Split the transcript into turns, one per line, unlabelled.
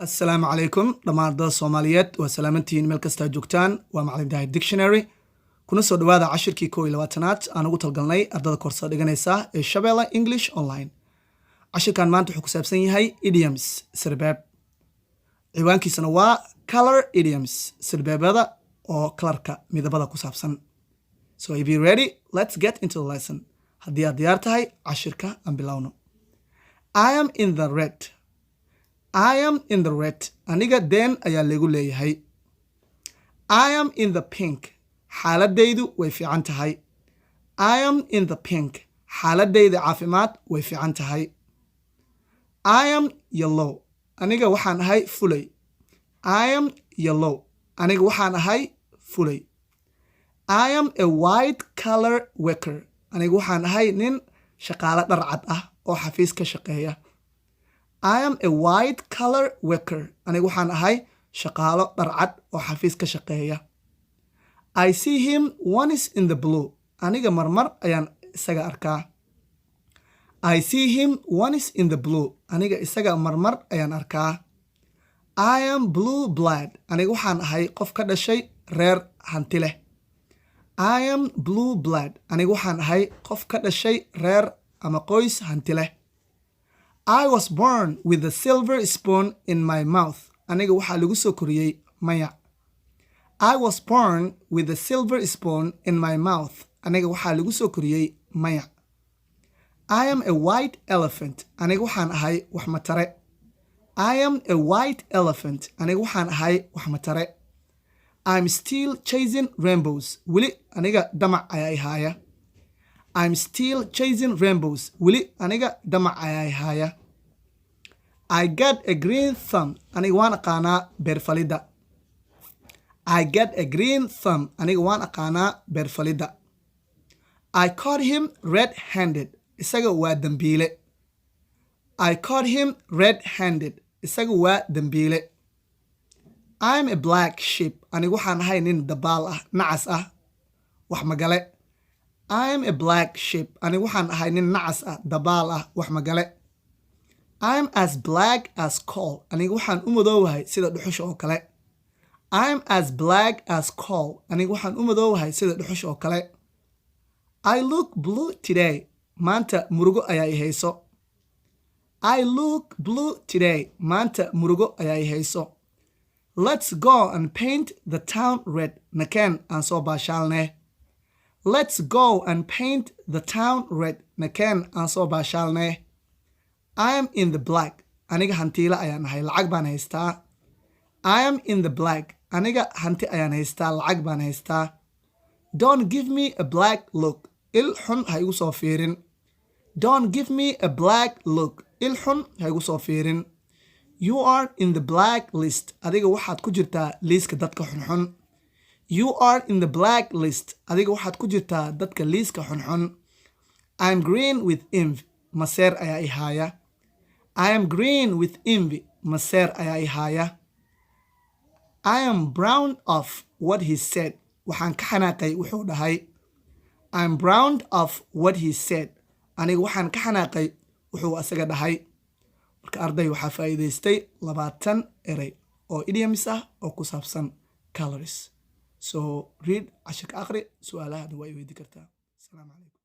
السلام عليكم دمان dad Soomaaliyeed waa salaamantiin meel kasta joogtaan waa macallin Daahir Dictionary kuna soo dhawaada cashirkii 21aad aan ugu talgalnay ardada koorsa dhiganaysa ee Shabeelle English Online cashirkan maanta wuxuu ku saabsan yahay idioms sirbaab ciwaankiisana waa color idioms sirbaabada oo kalarka midabada ku saabsan so if you ready let's get into the lesson haddii aad diyaar tahay cashirka aan bilowno I am in the red I am in the red. Aniga den ayaa lagu leeyahay. I am in the pink. Xaaladaydu way fiican tahay. I am in the pink. Xaaladayda caafimaad way fiican tahay. I am yellow. Aniga waxaan ahay fulay. I am yellow. Aniga waxaan ahay fulay. I am a white collar worker. Aniga waxaan ahay nin shaqaale dhar cad ah oo xafiis ka shaqeeya. I am a white collar worker. Aniga waxaan ahay shaqaalo dhar cad oo xafiis ka shaqeeya. I see him once in the blue. Aniga marmar ayaan isaga arkaa. I see him once in the blue. Aniga isaga marmar ayaan arkaa. I am blue blood. Aniga waxaan ahay qof ka dhashay reer hanti leh. I am blue blood. Aniga waxaan ahay qof ka dhashay reer ama qoys hanti leh. I was born with a silver spoon in my mouth. Aniga waxaa lagu soo koriyey maya. I was born with a silver spoon in my mouth. Aniga waxaa lagu soo koriyey maya. I am a white elephant. Aniga waxaan ahay wax matare. I am a white elephant. Aniga waxaan ahay wax matare. I'm still chasing rainbows. Weli aniga damac ayaa ihaaya. I'm still chasing rainbows. Weli aniga damac ayaa haya. I got a green thumb. Aniga waan aqaanaa beerfalida. I got a green thumb. Aniga waan aqaanaa beerfalida. I caught him red-handed. Isaga waa dambiile. I caught him red-handed. Isaga waa dambiile. I'm a black sheep. Aniga waxaan ahay nin dabaal ah, nacas ah, wax magale. I'm a black sheep. Aniga waxaan ahay nin nacas ah, dabaal ah, wax magale. I'm as black as coal. Aniga waxaan u madoowahay sida dhuxusha oo kale. I'm as black as coal. Aniga waxaan u madoowahay sida dhuxusha oo kale. I look blue today. Maanta murugo ayaa i hayso. I look blue today. Maanta murugo ayaa i hayso. Let's go and paint the town red. Nakeen aan soo baashaalnee. Let's go and paint the town red. Nakeen aan soo baashaalnee. I am in the black. Aniga hantiila ayaan ahay. Lacag baan haystaa. I am in the black. Aniga hanti ayaan haystaa. Lacag baan haystaa. Don't give me a black look. Il xun ha igu soo fiirin. Don't give me a black look. Il xun ha igu soo fiirin. You are in the black list. Adiga waxaad ku jirtaa liiska dadka xunxun. You are in the black list. Adiga waxaad ku jirtaa dadka liiska xunxun. I'm green with envy. Maseer ayaa i haaya. I am green with envy. Maseer ayaa i haaya. I am brown of what he said. Waxaan ka xanaaqay wuxuu dhahay. I'm brown of what he said. Aniga waxaan ka xanaaqay wuxuu asaga dhahay. Marka arday waxaa faa'iidaystay 20 eray oo idioms ah oo ku saabsan colors. So read cashirka akhri su'aalaha way weydiin kartaa. Assalaamu calaykum.